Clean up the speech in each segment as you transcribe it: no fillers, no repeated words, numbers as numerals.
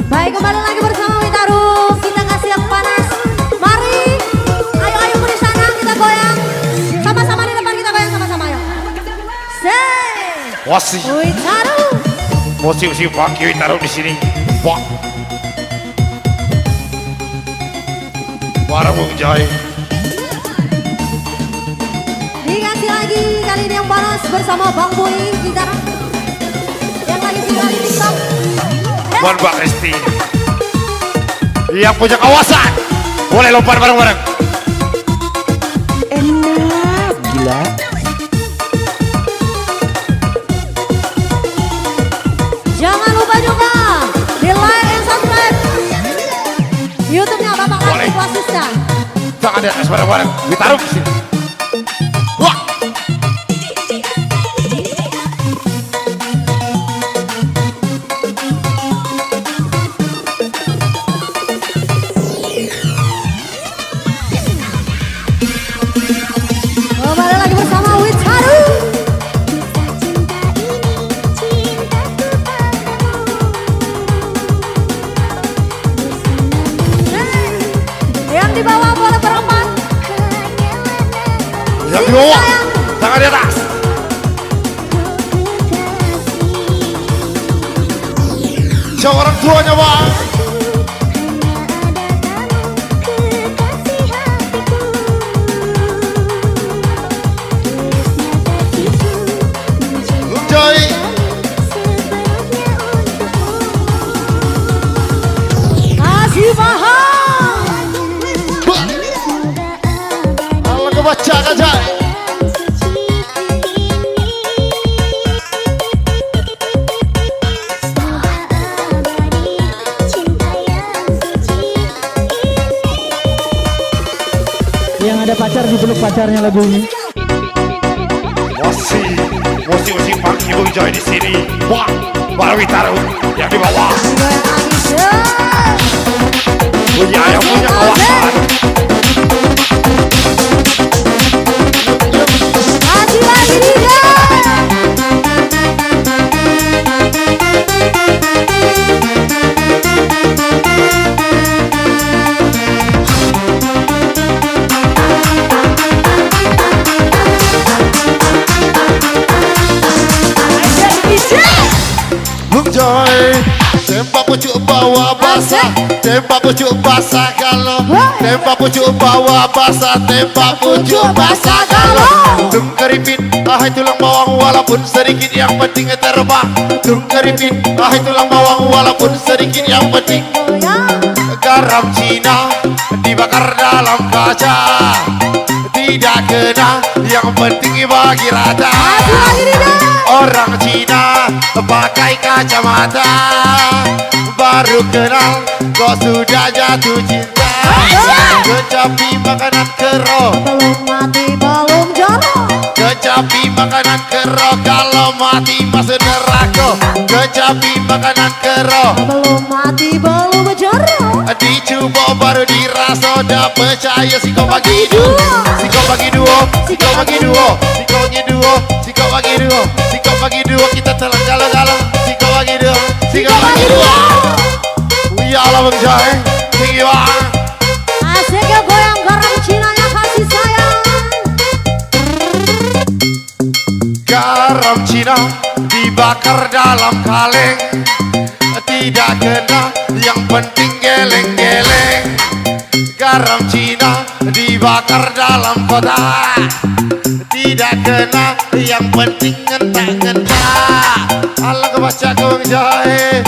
Baik, kembali lagi bersama Witarum. Kita kasih yang panas. Mari, ayo di sana kita goyang. Sama-sama di depan kita goyang sama-sama ya. Wasi, Witarum. musim pagi Witarum di sini. Wah, warung Bung Jai. Dikasih lagi kali ini yang panas bersama Bang Boy gitar. Yang lagi viral di TikTok. Buat Mbak Kristi yang punya kawasan boleh lompat bareng-bareng. Enak, gila. Jangan lupa juga di like and subscribe YouTube-nya Bapak Boleh. Kartik Wasista. Jangan di atas bareng-bareng. Witarum di sini. Wah, Kembali lagi bersama Witarum. Yang di bawah boleh berempat. yang di bawah, tangan di atas. Siapa orang tuanya, Bang? Bung Jai. Kasih paham. Kalau kebaca aja. Yang ada pacar dipeluk pacarnya lagu ini. Masih pagi Bung Jai di sini. Wah, para Witarum yang di bawah. Goyang lagi, Syah. Yang punya kawasan. Kasih lagi dia. Bung Jai, tembak pucuk bawa basah, tembak pucuk basah kalau, tembak pucuk bawa basah, tembak pucuk basah kalau. Tung keripit, ahai tulang bawang walaupun sedikit yang penting terbang. Tung keripit, ahai tulang bawang walaupun sedikit yang penting. Garam Cina dibakar dalam kaca, tidak kena, yang penting bagi rata. Kasih lagi dia. Orang Cina pakai kacamata, baru kenal kok sudah jatuh cinta. Kecapi makanan kero, Belum mati belum jorok. kecapi makanan kero, kalau mati masuk neraka. Kecapi makanan kero, Belum mati belum jorok. dicoba baru dirasa, dah percaya si kau bagi duo, si kau bagi duo, si kau bagi duo, si kau bagi duo, si kau bagi duo, si kau bagi duo, kita telah galau-galau, si kau bagi duo, si kau bagi duo. Ya Allah Bung Jai, tinggi banget. Asik ya goyang garam Cina nya kasih sayang. Garam Cina dibakar dalam kaleng, tidak kena, yang penting geleng-geleng. Garam Cina dibakar dalam kotak, tidak kena, yang penting ngentak-ngentak. Allah kebaca Bung Jai.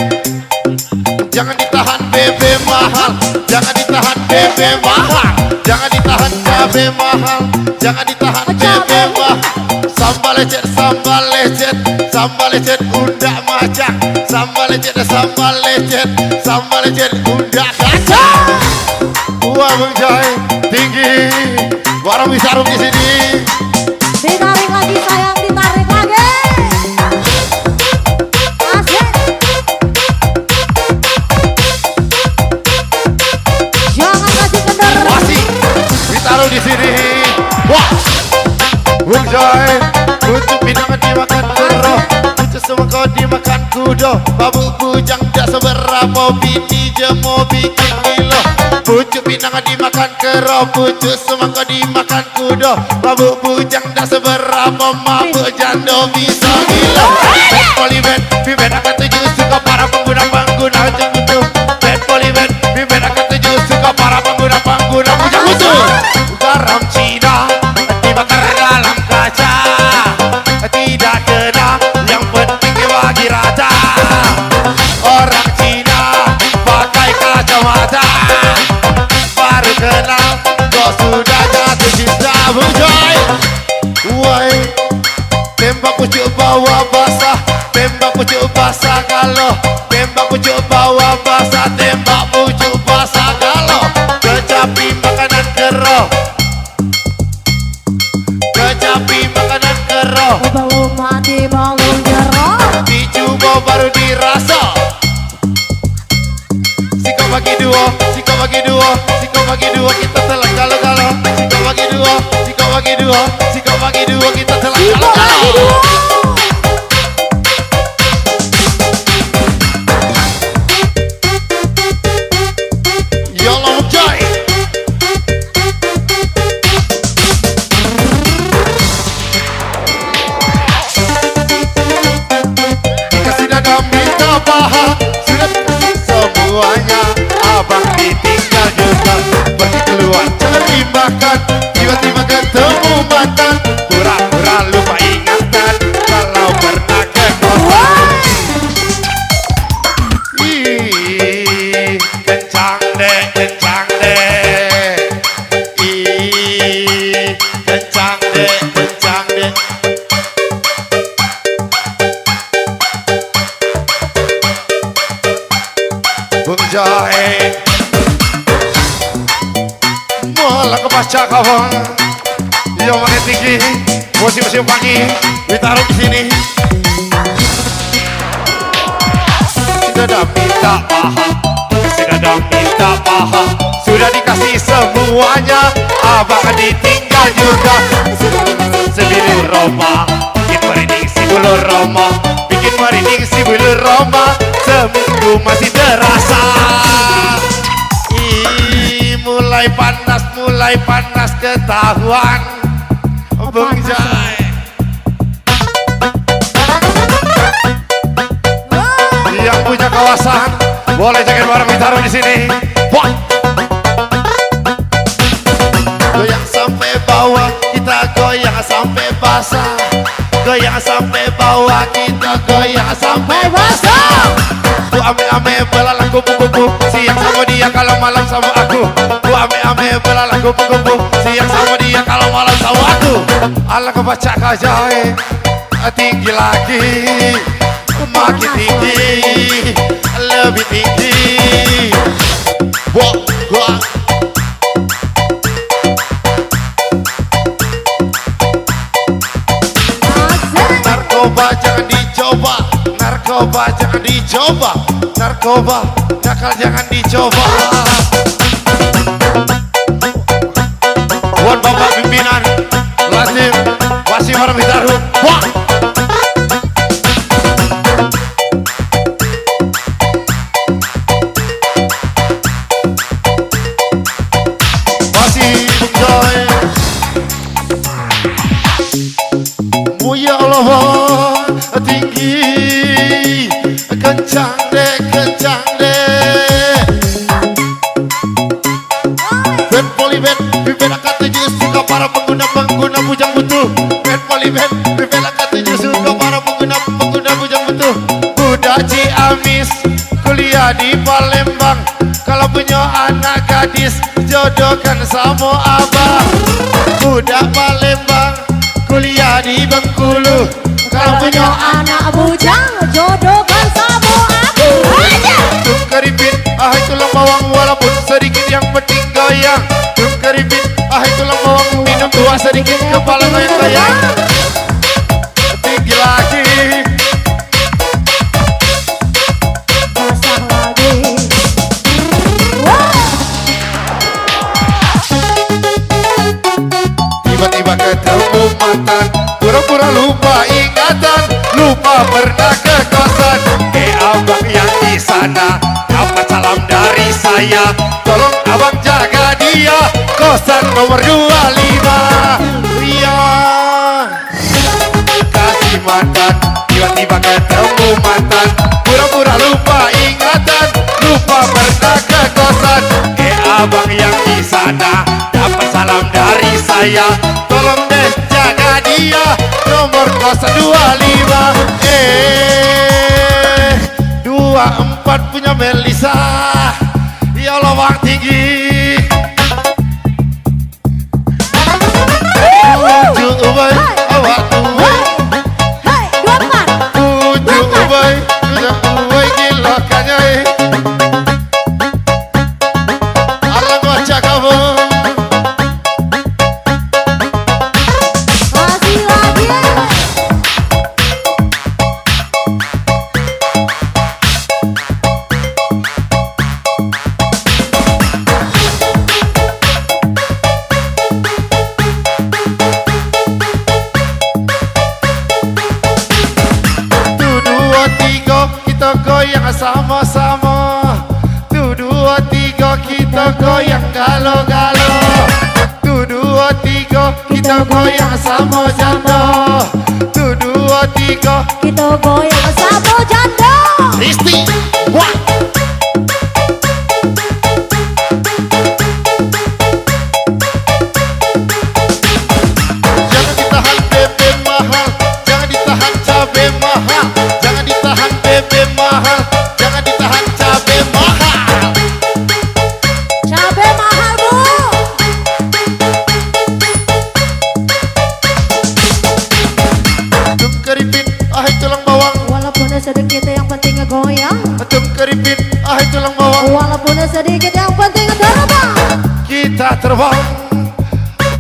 Jangan ditahan bebe mahal, jangan ditahan bebe mahal, jangan ditahan cabe mahal, jangan ditahan bebe mahal. Sambal lecet, sambal lecet, sambal lecet undak macang, sambal lecet, sambal lecet, sambal lecet undak kacang. Wah Bung Jai tinggi, warung Witarum di sini. Ditarik lagi sayang, ditarik lagi. Asik. Jangan kasih kendor. Masih Witarum di sini. Wah, Bung Jai, untuk pinang dimakan terus, untuk semua kau dimakan kuda babu bujang dak seberapa bini je mau bikin gila pucuk pinang dimakan kero pucuk semangka dimakan kuda babu bujang dak seberapa mabuk jando bisa gila band polyband pimpin akan tuju suka para pengguna jangkutu band polyband pimpin akan tuju suka para pengguna jangkutu garam Cina dibakar dalam kaca tidak kena yang penting bagi rata orang Cina pakai kacamata baru kenal kau sudah jatuh cinta bujoy woi tembak pucuk bawa basah tembak pucuk basah kalau tembak pucuk bawa basah tembak pucuk basah kalau kecapi makanan keroh kecapi makanan keroh Belum mati belum jerok. dicoba baru dirasa siko bagi dua kita telah galau-galau siko bagi dua kita telah galau-galau Yolo Joy dikasih dada minta paha sudah semuanya abang ditinggal juga pergi keluar jangan dimakan tiba-tiba ketemu mantan pura-pura lupa ingatan kalau pernah ke kosan ih kencang deh ih kencang deh Bung Joy malah kebaca kawan yang makin tinggi musim-musim pagi ditaruh di sini sudah minta paha sudah dikasih semuanya abang ditinggal juga sebilir Roma bikin merinding si bulu Roma seminggu masih terasa mulai panas ketahuan Bung Jai yang punya kawasan boleh jaket bareng ditaruh di sini goyang sampai bawah kita goyang sampai basah goyang sampai bawah kita goyang sampai basah ku ame-ame belalang kupu-kupu siang sama dia kalau malam sama aku ku ame-ame belalang kupu-kupu siang sama dia kalau malam sama aku ala kebaca kajai tinggi lagi makin tinggi lebih tinggi wah narkoba jangan dicoba narkoba nakal jangan dicoba buat bapak pimpinan Lazim Wasim Haram Hitarum masih Bung Joy ya Allah tinggi kencang deh band polyband pimpin angkat 7 suka para pengguna bujang butuh band polyband pimpin angkat 7 suka para pengguna bujang butuh budak Ciamis kuliah di Palembang kalau punya anak gadis jodohkan sama abang budak Palembang kuliah di Bengkulu kalau punya anak bujang jodohkan sama aku aja. Keripit, tulang bawang walaupun sedikit yang penting goyang. Keripit, tulang bawang minum tua sedikit kepala goyang-goyang. Tinggi lagi, basah lagi. tiba-tiba ketemu mantan, pura-pura lupa ingatan, lupa pernah ke kosan. sana dapat salam dari saya. Tolong abang jaga dia, kosan nomor 25. Iya, kasih mantan, tiba-tiba ketemu mantan, pura-pura lupa ingatan, lupa pernah ke kosan. Abang yang di sana dapat salam dari saya. Tolong deh jaga dia, nomor kosan 25. 24 punya Melisa. Ya Allah bang tinggi. 7 ubay, awak tuwe. Hei, 24. 7 ubay, 7 ubay gila kanyai. Allah baca kamu. Masih lagi. Kita goyang sama-sama. 1, 2, 3 kita goyang galo-galo. 1, 2, 3 kita goyang sama-sama. 1, 2, 3 Kita goyang sama janda. Risti, wah. Jangan ditahan bebe mahal, jangan ditahan cabe mahal, jangan ditahan bebe mahal, jangan ditahan cabe mahal. Cabe mahal, Bu. Tum keripit, ahai tulang bawang. Walaupun sedikit yang penting goyang. Tum keripit, ahai tulang bawang. Walaupun sedikit yang penting terbang. Kita terbang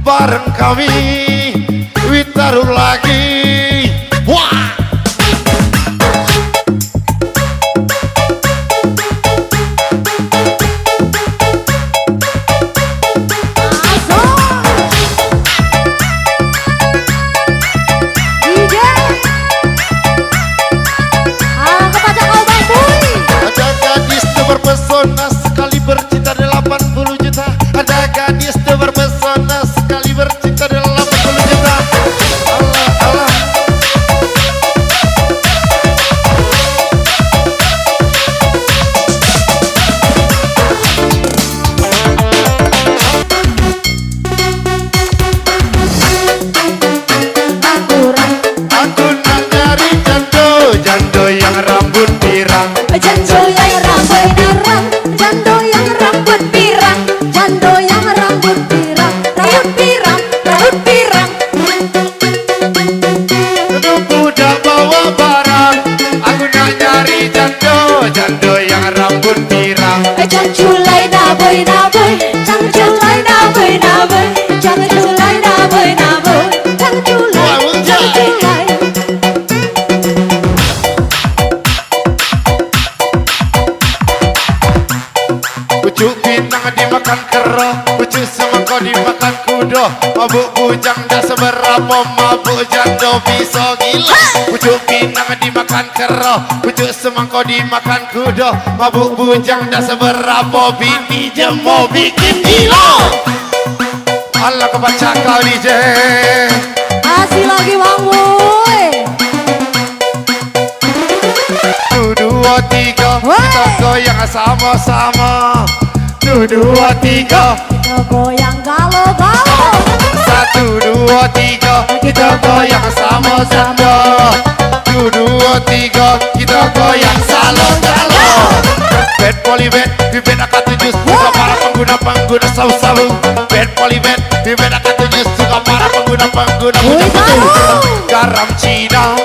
bareng kami, Witaruh lagi. Wah. DJ. Kepada kau Bang Boy. Ada gadis tu berpesona sekali bercinta 80 juta. Ada gadis tu berpesona sekali bercinta 80 juta. Allah Allah. Aku nak nyari jando, jando yang rambut pirang. Jando yang rambut pirang, jando yang rambut pirang, jando yang rambut pirang, rambut pirang, rambut pirang. Aduh muda bawa barang. Aku nak nyari jando, jando yang rambut pirang. Jangan culai naboy naboy, jangan culai naboy naboy, jangan culai naboy naboy, jangan culai, jangan culai. Pucuk pinang dimakan kera, pucuk semangkau dimakan kuda. Mabuk bujang dah seberapa, mabuk jando bisa gila. Pucuk pinang dimakan kera, pucuk semangkau dimakan kuda. Mabuk bujang dah seberapa, bini jemo bikin gila. Allah kebaca kau DJ. Masih lagi Bang Boy. 1, 2, 3 kita goyang sama-sama. 1, 2, 3 Kita goyang galo-galo. 1, 2, 3 kita goyang sama-sama. 1, 2, 3 kita goyang salo-salo. Bed polybed, bibet akan tujuh suka para pengguna sabu-sabu. Bed polybed, bibet akan tujuh suka para pengguna sabu-sabu. Garam Cina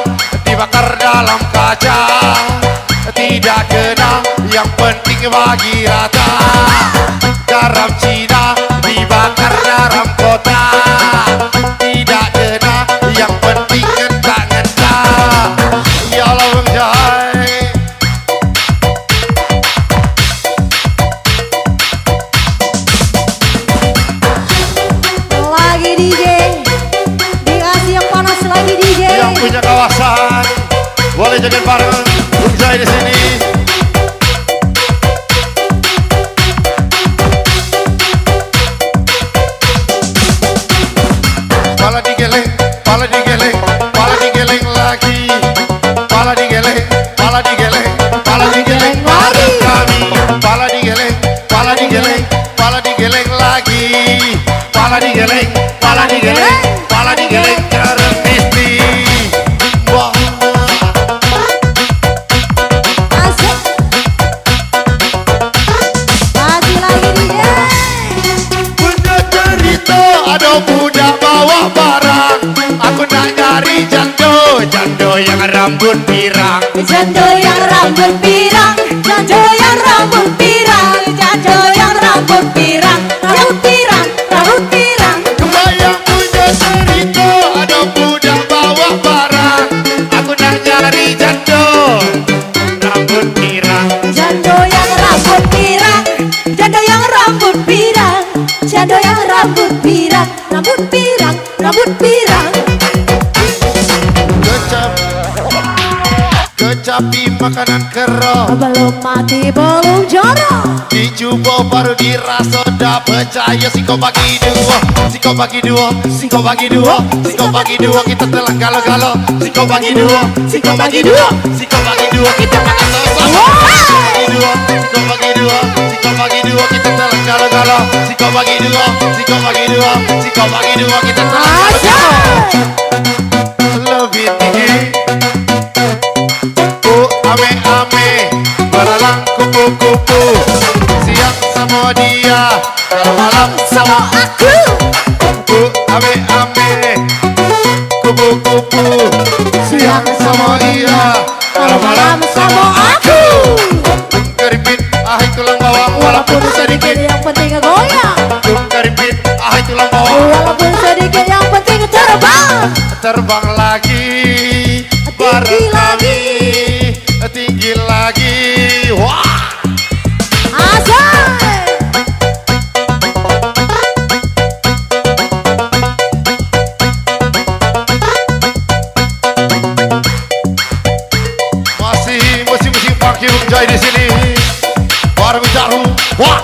dibakar dalam kaca, tidak kena, yang penting bagi rata. Garam Cina dibakar garam kota, tidak kena, yang penting ngenta-ngenta. Ya Allah Bang Jai. Lagi DJ. Dikasih yang panas lagi DJ. Yang punya kawasan boleh joget bareng Bung Jai di sini. muda bawa barang. Aku nak nyari jando, jando yang rambut pirang. Jando yang rambut pirang, jando yang rambut pirang, jando yang rambut pirang, rambut pirang, rambut pirang. Kebayang punya cerita, ada muda bawa barang. Aku nak nyari jando, rambut pirang. Jando yang rambut pirang, jando yang rambut pirang, jando yang rambut pirang, rambut pirang, rambut pirang. Kecapi makanan kero, Belum mati belum jorok. dicoba baru dirasa. Dah percaya si kau bagi dua, si kau bagi dua, si kau bagi dua, si kau bagi dua, kita telah galau-galau. Si kau bagi dua, si kau bagi dua, si kau bagi dua, kita makan sama-sama. Si kau bagi dua, si kau bagi dua, si kau bagi dua, kita telah galau-galau. Si kau bagi dua, si kau bagi dua, si kau bagi dua, kita telah galau-galau. Lebih tinggi, ame-ame, belalang kupu-kupu. Siang sama dia, kalau malam sama Aku ame-ame, kupu-kupu. Siang sama dia, kalau malam sama aku. Keripit, ahai tulang bawang, walaupun sedikit. yang penting goyang, Keripit, ahai tulang bawang, walaupun sedikit yang penting terbang. terbang lagi, bareng kami, tinggi lagi. Wah! Asal Masih musim-musim pakai jai di sini. Bareng jarum. Wah!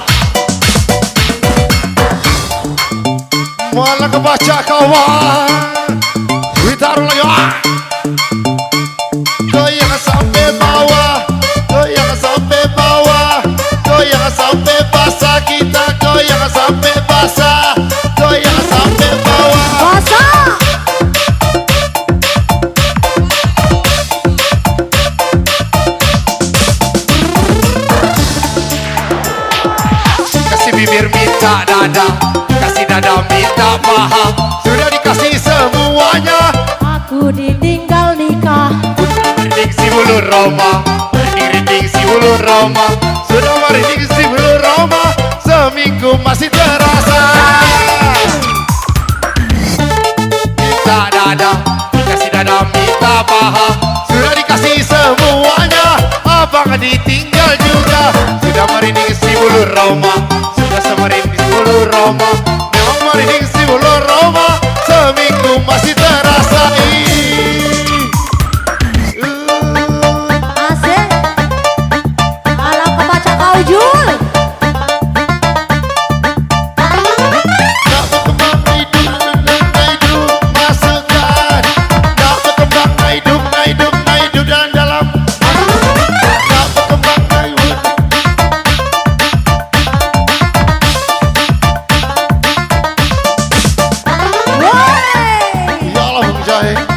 Malah kebaca kawan. Witaru lagi. Wah! Goyang sampai bawah, goyang sampai bawah, goyang sampai basah, kita goyang sampai basah, goyang sampai bawah. basah. Kasih bibir minta dada, kasih dada minta paha, sudah dikasih semuanya. Aku ditinggal nikah. Merinding si bulu Roma, merinding si bulu Roma, sudah merinding si bulu Roma, seminggu masih terasa. Minta dada, dikasih dada minta paha, sudah dikasih semuanya. Abang ditinggal juga, sudah merinding si bulu Roma, sudah semerinding si bulu Roma, memang merinding si bulu Roma, seminggu masih terasa. Asik. Alam kebaca kau Jul. Tak berkembang hidup masukkan. Tak berkembang hidup dalam. Tak berkembang hidup. Woi. Ya Allah Bang Jahe.